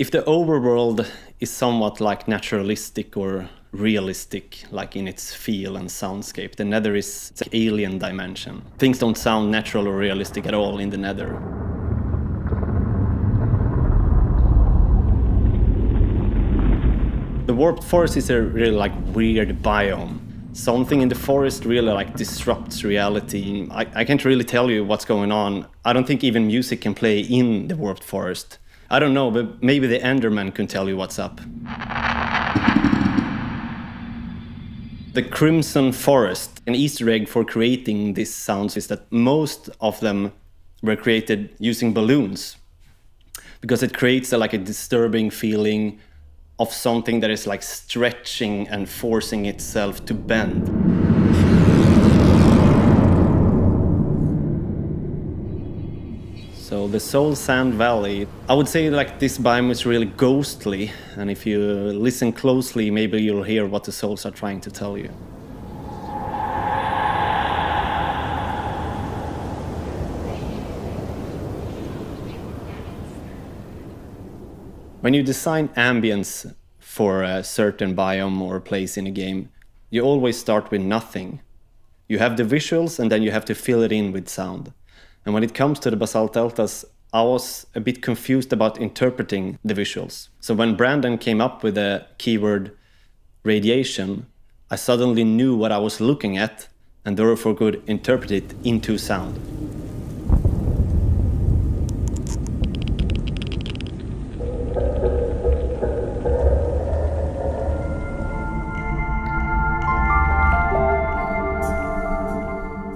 If the overworld is somewhat like naturalistic or realistic, like in its feel and soundscape, the nether is an alien dimension. Things don't sound natural or realistic at all in the nether. The warped forest is a really like weird biome. Something in the forest really like disrupts reality. I can't really tell you what's going on. I don't think even music can play in the warped forest. I don't know, but maybe the Enderman can tell you what's up. The Crimson Forest, an Easter egg for creating these sounds is that most of them were created using balloons, because it creates like a disturbing feeling of something that is like stretching and forcing itself to bend. So the Soul Sand Valley, I would say like this biome is really ghostly, and if you listen closely, maybe you'll hear what the souls are trying to tell you. When you design ambience for a certain biome or place in a game, you always start with nothing. You have the visuals and then you have to fill it in with sound. And when it comes to the basalt deltas, I was a bit confused about interpreting the visuals. So when Brandon came up with the keyword radiation, I suddenly knew what I was looking at and therefore could interpret it into sound.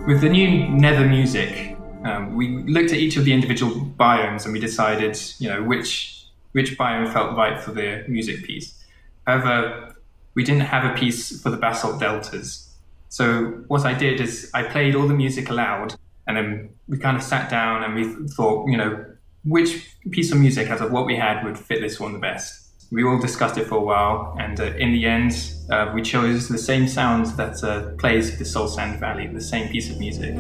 With the new nether music, we looked at each of the individual biomes and we decided, which biome felt right for the music piece. However, we didn't have a piece for the basalt deltas. So what I did is I played all the music aloud, and then we kind of sat down and we thought, which piece of music out of what we had would fit this one the best. We all discussed it for a while, and in the end, we chose the same sound that plays the Soul Sand Valley, the same piece of music.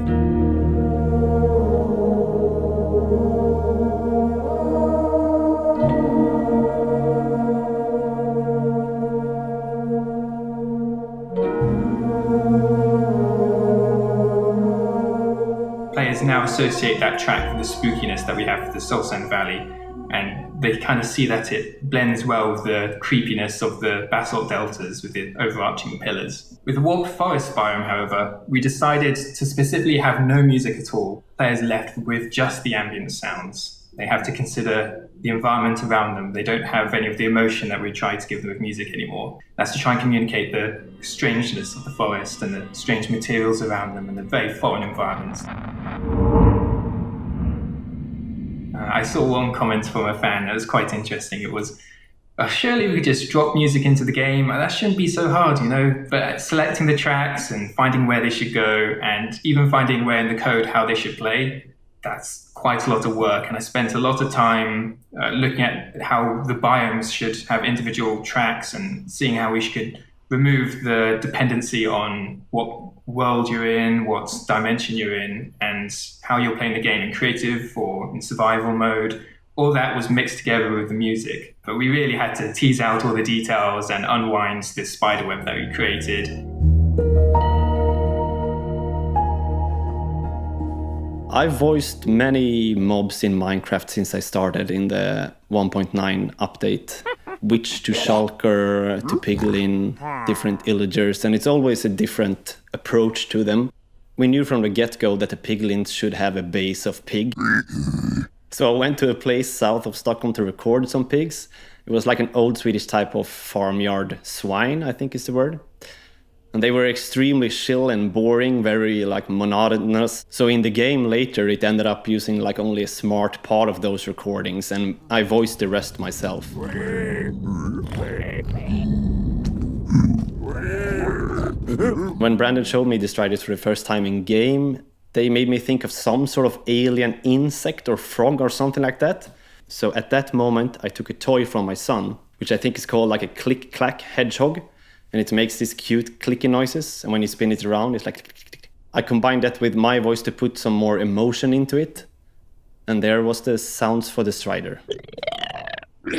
Players now associate that track with the spookiness that we have for the Soul Sand Valley, and they kind of see that it blends well with the creepiness of the basalt deltas with the overarching pillars. With the warped forest biome, however, we decided to specifically have no music at all. Players left with just the ambient sounds. They have to consider the environment around them. They don't have any of the emotion that we try to give them with music anymore. That's to try and communicate the strangeness of the forest and the strange materials around them and the very foreign environments. I saw one comment from a fan that was quite interesting. It was, surely we could just drop music into the game. That shouldn't be so hard, But selecting the tracks and finding where they should go and even finding where in the code how they should play, that's quite a lot of work. And I spent a lot of time looking at how the biomes should have individual tracks and seeing how we could remove the dependency on what world you're in, what dimension you're in, and how you're playing the game in creative or in survival mode. All that was mixed together with the music. But we really had to tease out all the details and unwind this spiderweb that we created. I've voiced many mobs in Minecraft since I started in the 1.9 update. Witch to Shulker to Piglin, different illagers, and it's always a different approach to them. We knew from the get-go that the piglins should have a base of pig. So I went to a place south of Stockholm to record some pigs. It was like an old Swedish type of farmyard swine, I think is the word. And they were extremely chill and boring, very like monotonous. So in the game later, it ended up using like only a smart part of those recordings, and I voiced the rest myself. When Brandon showed me the striders for the first time in game, they made me think of some sort of alien insect or frog or something like that. So at that moment, I took a toy from my son, which I think is called like a click-clack hedgehog. And it makes these cute clicky noises. And when you spin it around, it's like... I combined that with my voice to put some more emotion into it. And there was the sounds for the strider. We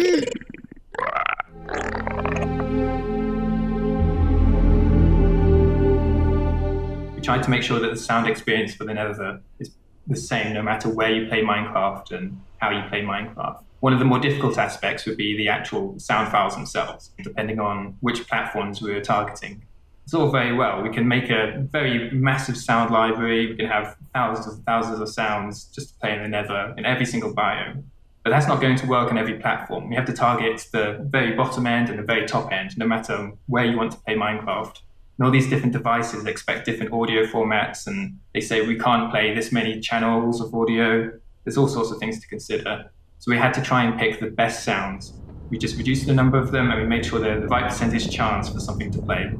tried to make sure that the sound experience for the Nether is the same no matter where you play Minecraft and how you play Minecraft. One of the more difficult aspects would be the actual sound files themselves, depending on which platforms we were targeting. It's all very well. We can make a very massive sound library. We can have thousands and thousands of sounds just to play in the Nether in every single biome. But that's not going to work on every platform. We have to target the very bottom end and the very top end, no matter where you want to play Minecraft. And all these different devices expect different audio formats, and they say we can't play this many channels of audio. There's all sorts of things to consider. So we had to try and pick the best sounds. We just reduced the number of them and we made sure they're the right percentage chance for something to play.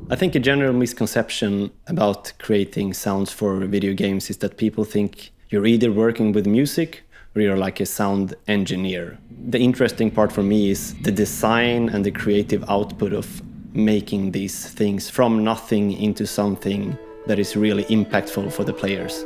I think a general misconception about creating sounds for video games is that people think you're either working with music or you're like a sound engineer. The interesting part for me is the design and the creative output of making these things from nothing into something that is really impactful for the players.